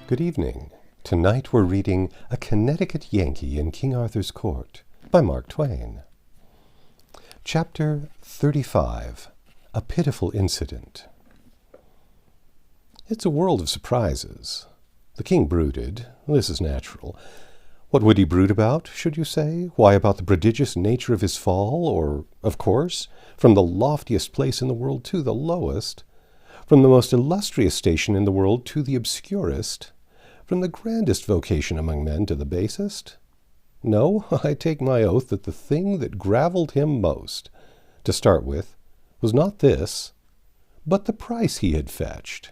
Good evening. Tonight we're reading A Connecticut Yankee in King Arthur's Court by Mark Twain. Chapter 35, A Pitiful Incident. It's a world of surprises. The king brooded. This is natural. What would he brood about, should you say? Why, about the prodigious nature of his fall, or, of course, from the loftiest place in the world to the lowest, from the most illustrious station in the world to the obscurest, from the grandest vocation among men to the basest? No, I take my oath that the thing that gravelled him most, to start with, was not this, but the price he had fetched.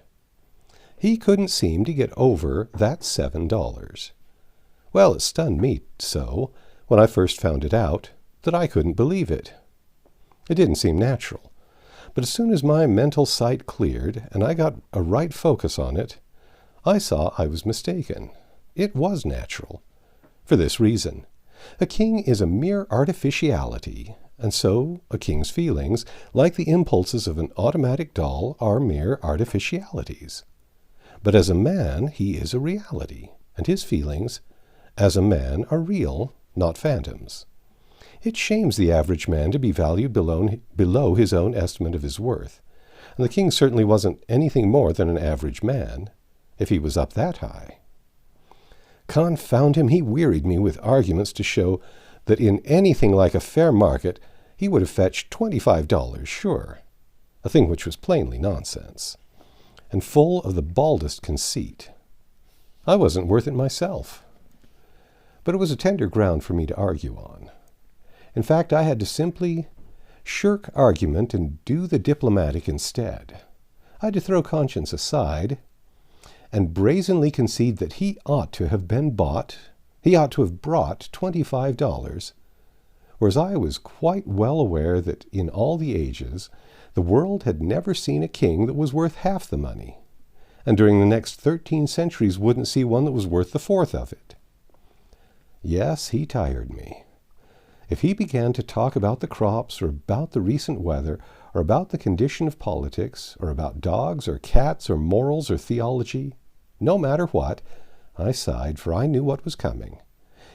He couldn't seem to get over that $7. Well, it stunned me so, when I first found it out, that I couldn't believe it. It didn't seem natural. But as soon as my mental sight cleared, and I got a right focus on it, I saw I was mistaken. It was natural. For this reason. A king is a mere artificiality, and so a king's feelings, like the impulses of an automatic doll, are mere artificialities. But as a man, he is a reality, and his feelings, as a man, are real, not phantoms. It shames the average man to be valued below his own estimate of his worth, and the king certainly wasn't anything more than an average man, if he was up that high. Confound him, he wearied me with arguments to show that in anything like a fair market he would have fetched $25, sure, a thing which was plainly nonsense, and full of the baldest conceit. I wasn't worth it myself. But it was a tender ground for me to argue on. In fact, I had to simply shirk argument and do the diplomatic instead. I had to throw conscience aside and brazenly concede that he ought to have brought $25, whereas I was quite well aware that in all the ages the world had never seen a king that was worth half the money, and during the next 13 centuries wouldn't see one that was worth the fourth of it. Yes, he tired me. If he began to talk about the crops, or about the recent weather, or about the condition of politics, or about dogs, or cats, or morals, or theology, no matter what, I sighed, for I knew what was coming.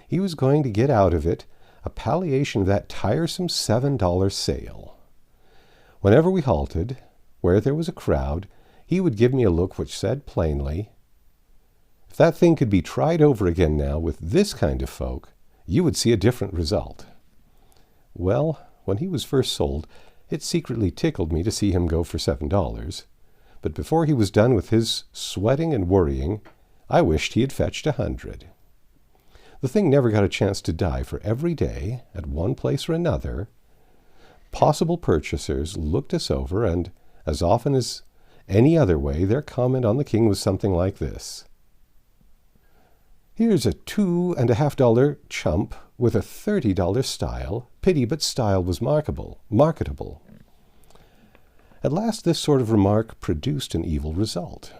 He was going to get out of it a palliation of that tiresome $7 sale. Whenever we halted, where there was a crowd, he would give me a look which said plainly, "If that thing could be tried over again now with this kind of folk, you would see a different result." Well, when he was first sold, it secretly tickled me to see him go for $7. But before he was done with his sweating and worrying, I wished he had fetched $100. The thing never got a chance to die, for every day, at one place or another, possible purchasers looked us over, and as often as any other way, their comment on the king was something like this: "Here's a $2.50 chump with a $30 style. Pity, but style was marketable." At last this sort of remark produced an evil result.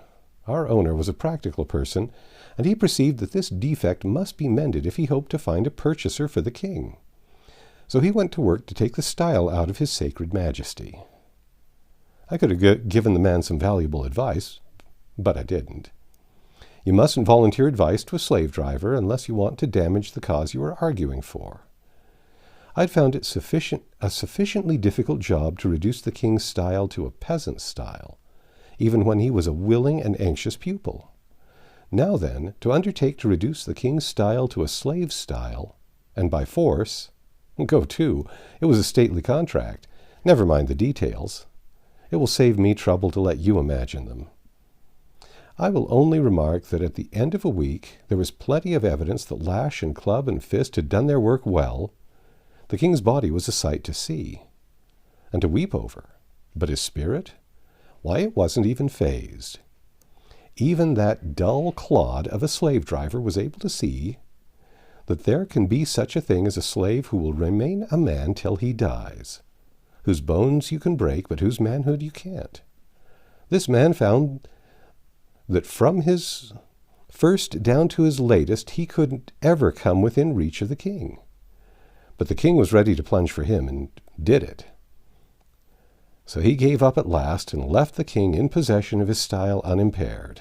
Our owner was a practical person, and he perceived that this defect must be mended if he hoped to find a purchaser for the king. So he went to work to take the style out of his sacred majesty. I could have given the man some valuable advice, but I didn't. You mustn't volunteer advice to a slave driver unless you want to damage the cause you are arguing for. I'd found it a sufficiently difficult job to reduce the king's style to a peasant's style, even when he was a willing and anxious pupil. Now then, to undertake to reduce the king's style to a slave's style, and by force, go to, it was a stately contract. Never mind the details. It will save me trouble to let you imagine them. I will only remark that at the end of a week there was plenty of evidence that lash and club and fist had done their work well. The king's body was a sight to see, and to weep over, but his spirit? Why, it wasn't even phased. Even that dull clod of a slave driver was able to see that there can be such a thing as a slave who will remain a man till he dies, whose bones you can break, but whose manhood you can't. This man found that from his first down to his latest he couldn't ever come within reach of the king. But the king was ready to plunge for him, and did it. So he gave up at last, and left the king in possession of his style unimpaired.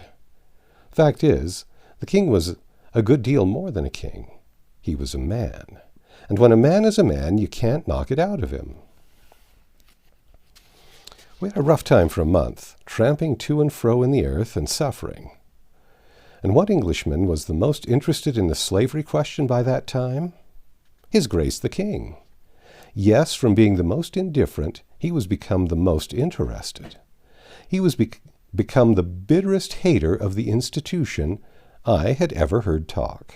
Fact is, the king was a good deal more than a king. He was a man. And when a man is a man, you can't knock it out of him. We had a rough time for a month, tramping to and fro in the earth and suffering. And what Englishman was the most interested in the slavery question by that time? His Grace the King. Yes, from being the most indifferent, he was become the most interested. He was become the bitterest hater of the institution I had ever heard talk.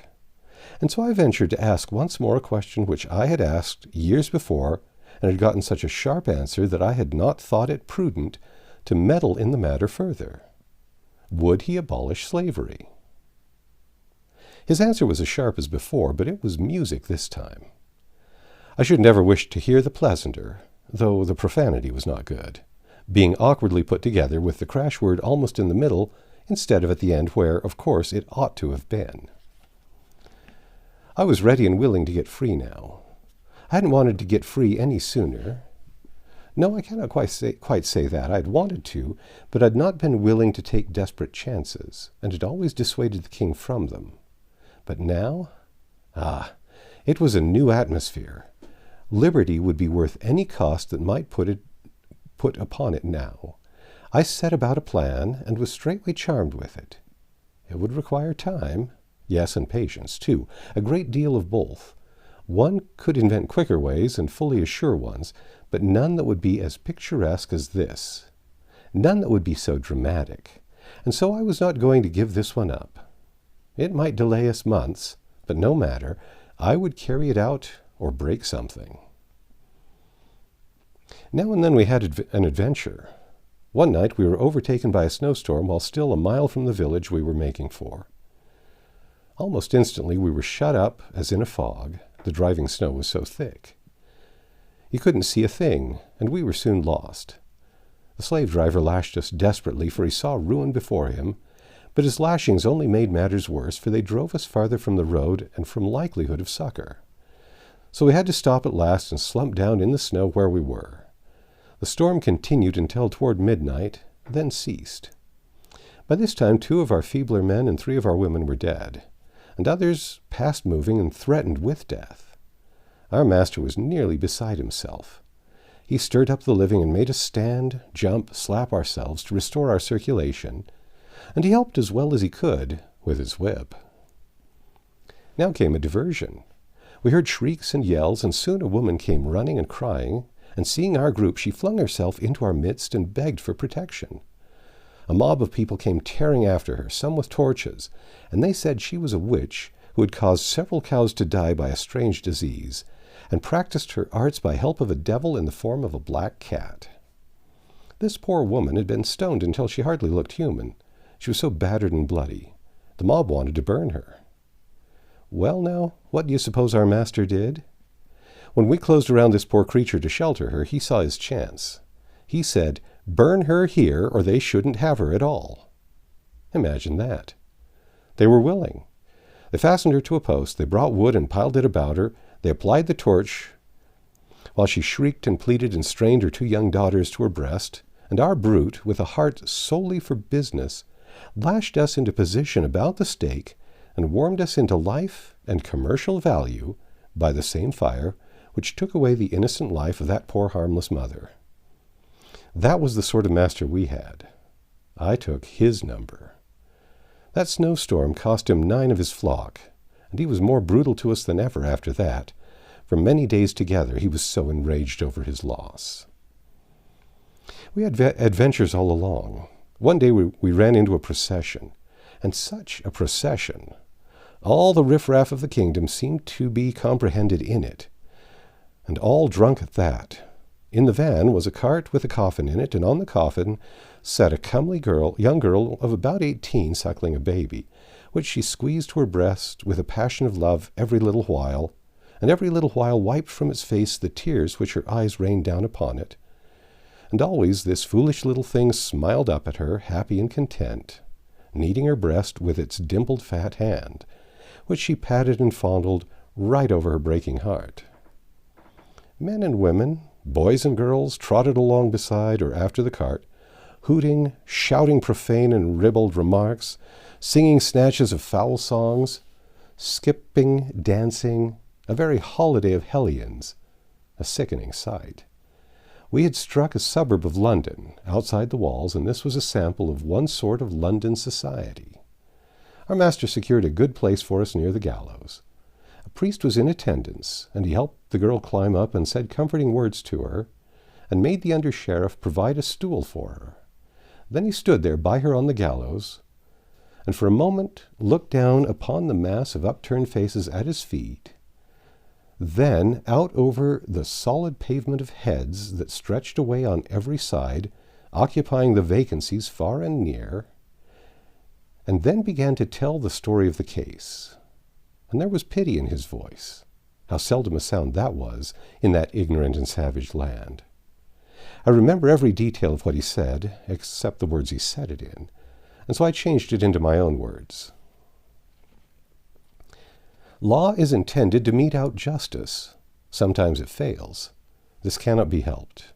And so I ventured to ask once more a question which I had asked years before, and had gotten such a sharp answer that I had not thought it prudent to meddle in the matter further. Would he abolish slavery? His answer was as sharp as before, but it was music this time. I should never wish to hear the pleasanter, though the profanity was not good, being awkwardly put together with the crash word almost in the middle instead of at the end where, of course, it ought to have been. I was ready and willing to get free now. I hadn't wanted to get free any sooner. No, I cannot quite say that. I had wanted to, but had not been willing to take desperate chances, and had always dissuaded the king from them. But now? It was a new atmosphere. Liberty would be worth any cost that might put upon it now. I set about a plan, and was straightway charmed with it. It would require time, yes, and patience, too, a great deal of both. One could invent quicker ways and fully as sure ones, but none that would be as picturesque as this. None that would be so dramatic. And so I was not going to give this one up. It might delay us months, but no matter. I would carry it out or break something. Now and then we had an adventure. One night we were overtaken by a snowstorm while still a mile from the village we were making for. Almost instantly we were shut up as in a fog. The driving snow was so thick. You couldn't see a thing, and we were soon lost. The slave driver lashed us desperately, for he saw ruin before him, but his lashings only made matters worse, for they drove us farther from the road and from likelihood of succor. So we had to stop at last and slump down in the snow where we were. The storm continued until toward midnight, then ceased. By this time 2 of our feebler men and 3 of our women were dead, and others past moving and threatened with death. Our master was nearly beside himself. He stirred up the living and made us stand, jump, slap ourselves to restore our circulation, and he helped as well as he could with his whip. Now came a diversion. We heard shrieks and yells, and soon a woman came running and crying, and seeing our group, she flung herself into our midst and begged for protection. A mob of people came tearing after her, some with torches, and they said she was a witch who had caused several cows to die by a strange disease, and practiced her arts by help of a devil in the form of a black cat. This poor woman had been stoned until she hardly looked human. She was so battered and bloody. The mob wanted to burn her. Well, now, what do you suppose our master did? When we closed around this poor creature to shelter her, he saw his chance. He said, "Burn her here, or they shouldn't have her at all." Imagine that. They were willing. They fastened her to a post, they brought wood and piled it about her, they applied the torch, while she shrieked and pleaded and strained her 2 young daughters to her breast, and our brute, with a heart solely for business, lashed us into position about the stake, and warmed us into life and commercial value by the same fire which took away the innocent life of that poor harmless mother. That was the sort of master we had. I took his number. That snowstorm cost him 9 of his flock, and he was more brutal to us than ever after that. For many days together he was so enraged over his loss. We had adventures all along. One day we ran into a procession, and such a procession! All the riffraff of the kingdom seemed to be comprehended in it, and all drunk at that. In the van was a cart with a coffin in it, and on the coffin sat a comely young girl of about 18, suckling a baby, which she squeezed to her breast with a passion of love every little while, and every little while wiped from its face the tears which her eyes rained down upon it. And always this foolish little thing smiled up at her, happy and content, kneading her breast with its dimpled fat hand, which she patted and fondled right over her breaking heart. Men and women, boys and girls, trotted along beside or after the cart, hooting, shouting profane and ribald remarks, singing snatches of foul songs, skipping, dancing, a very holiday of hellions, a sickening sight. We had struck a suburb of London, outside the walls, and this was a sample of one sort of London society. Our master secured a good place for us near the gallows. A priest was in attendance, and he helped the girl climb up and said comforting words to her, and made the under-sheriff provide a stool for her. Then he stood there by her on the gallows, and for a moment looked down upon the mass of upturned faces at his feet, then out over the solid pavement of heads that stretched away on every side, occupying the vacancies far and near, and then began to tell the story of the case. And there was pity in his voice. How seldom a sound that was in that ignorant and savage land. I remember every detail of what he said, except the words he said it in, and so I changed it into my own words. Law is intended to mete out justice. Sometimes it fails. This cannot be helped.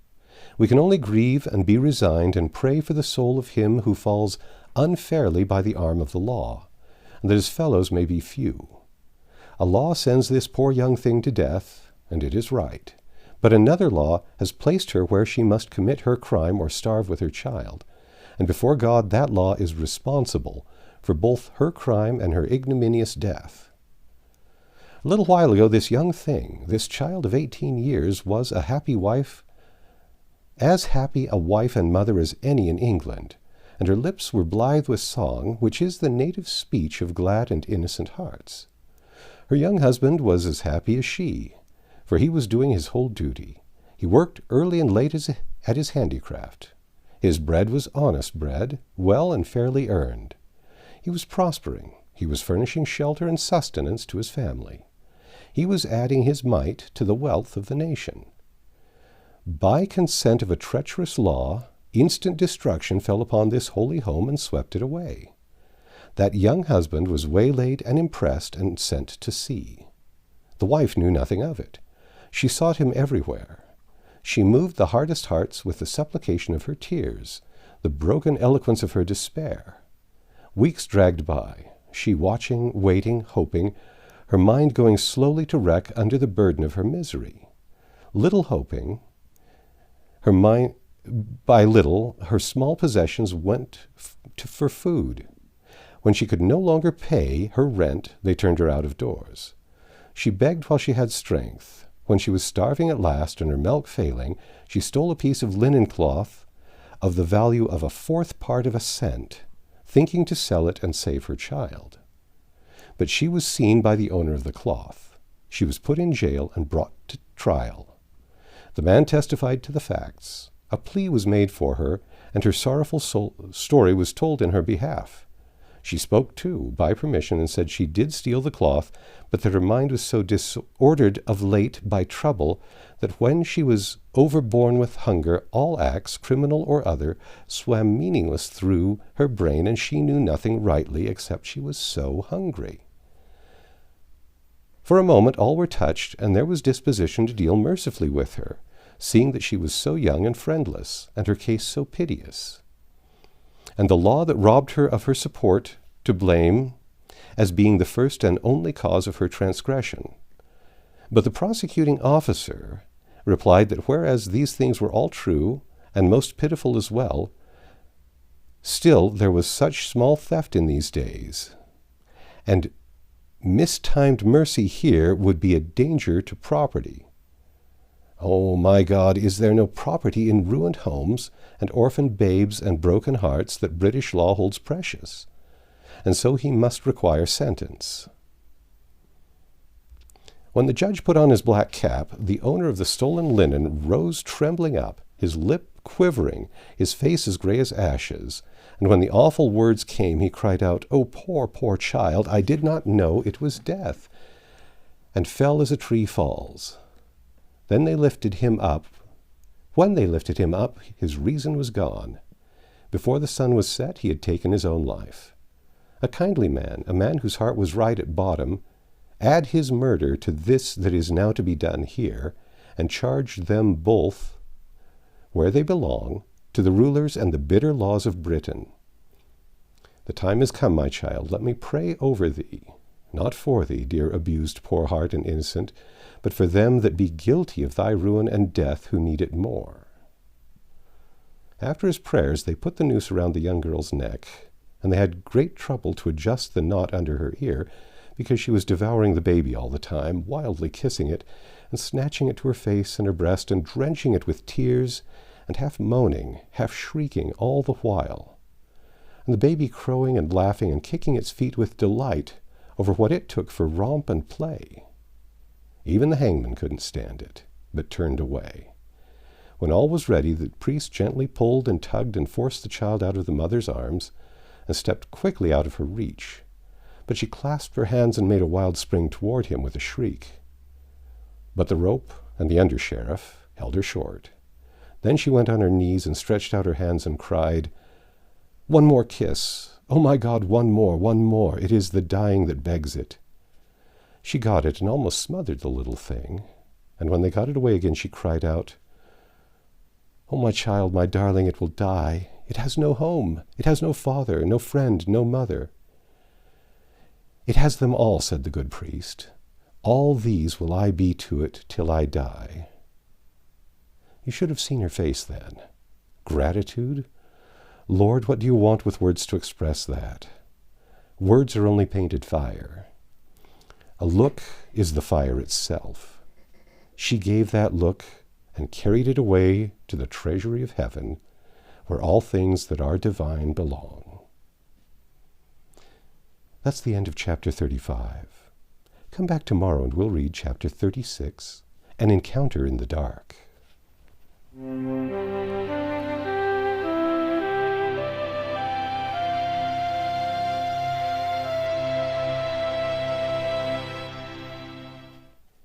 We can only grieve and be resigned and pray for the soul of him who falls unfairly by the arm of the law, and that his fellows may be few. A law sends this poor young thing to death, and it is right. But another law has placed her where she must commit her crime or starve with her child, and before God that law is responsible for both her crime and her ignominious death. A little while ago this young thing, this child of 18 years, was a happy wife, as happy a wife and mother as any in England, and her lips were blithe with song, which is the native speech of glad and innocent hearts. Her young husband was as happy as she, for he was doing his whole duty. He worked early and late at his handicraft. His bread was honest bread, well and fairly earned. He was prospering. He was furnishing shelter and sustenance to his family. He was adding his mite to the wealth of the nation. By consent of a treacherous law, instant destruction fell upon this holy home and swept it away. That young husband was waylaid and impressed and sent to sea. The wife knew nothing of it. She sought him everywhere. She moved the hardest hearts with the supplication of her tears, the broken eloquence of her despair. Weeks dragged by, she watching, waiting, hoping, her mind going slowly to wreck under the burden of her misery. Little hoping, her mind, by little, her small possessions went for food. When she could no longer pay her rent, they turned her out of doors. She begged while she had strength. When she was starving at last and her milk failing, she stole a piece of linen cloth of the value of 1/4 part of a cent, thinking to sell it and save her child. But she was seen by the owner of the cloth. She was put in jail and brought to trial. The man testified to the facts. A plea was made for her, and her sorrowful story was told in her behalf. She spoke, too, by permission, and said she did steal the cloth, but that her mind was so disordered of late by trouble that when she was overborne with hunger, all acts, criminal or other, swam meaningless through her brain, and she knew nothing rightly except she was so hungry. For a moment all were touched, and there was disposition to deal mercifully with her, seeing that she was so young and friendless, and her case so piteous, and the law that robbed her of her support to blame as being the first and only cause of her transgression. But the prosecuting officer replied that whereas these things were all true, and most pitiful as well, still there was such small theft in these days, and mistimed mercy here would be a danger to property. Oh, my God, is there no property in ruined homes and orphaned babes and broken hearts that British law holds precious? And so he must require sentence. When the judge put on his black cap, the owner of the stolen linen rose trembling up, his lip quivering, his face as gray as ashes, and when the awful words came, he cried out, "Oh, poor, poor child, I did not know it was death," and fell as a tree falls. Then they lifted him up. When they lifted him up, his reason was gone. Before the sun was set, he had taken his own life. A kindly man, a man whose heart was right at bottom, add his murder to this that is now to be done here, and charge them both where they belong, to the rulers and the bitter laws of Britain. The time is come, my child. Let me pray over thee, not for thee, dear abused poor heart and innocent, but for them that be guilty of thy ruin and death, who need it more. After his prayers, they put the noose around the young girl's neck, and they had great trouble to adjust the knot under her ear, because she was devouring the baby all the time, wildly kissing it, and snatching it to her face and her breast, and drenching it with tears, and half moaning, half shrieking all the while. And the baby crowing and laughing and kicking its feet with delight over what it took for romp and play. Even the hangman couldn't stand it, but turned away. When all was ready, the priest gently pulled and tugged and forced the child out of the mother's arms, and stepped quickly out of her reach. But she clasped her hands and made a wild spring toward him with a shriek. But the rope and the under-sheriff held her short. Then she went on her knees and stretched out her hands and cried, "One more kiss! Oh, my God, one more! It is the dying that begs it." She got it and almost smothered the little thing, and when they got it away again, she cried out, "Oh, my child, my darling, it will die. It has no home. It has no father, no friend, no mother." "It has them all," said the good priest. "All these will I be to it till I die." You should have seen her face then. Gratitude? Lord, what do you want with words to express that? Words are only painted fire. A look is the fire itself. She gave that look and carried it away to the treasury of heaven, where all things that are divine belong. That's the end of chapter 35. Come back tomorrow and we'll read chapter 36, An Encounter in the Dark.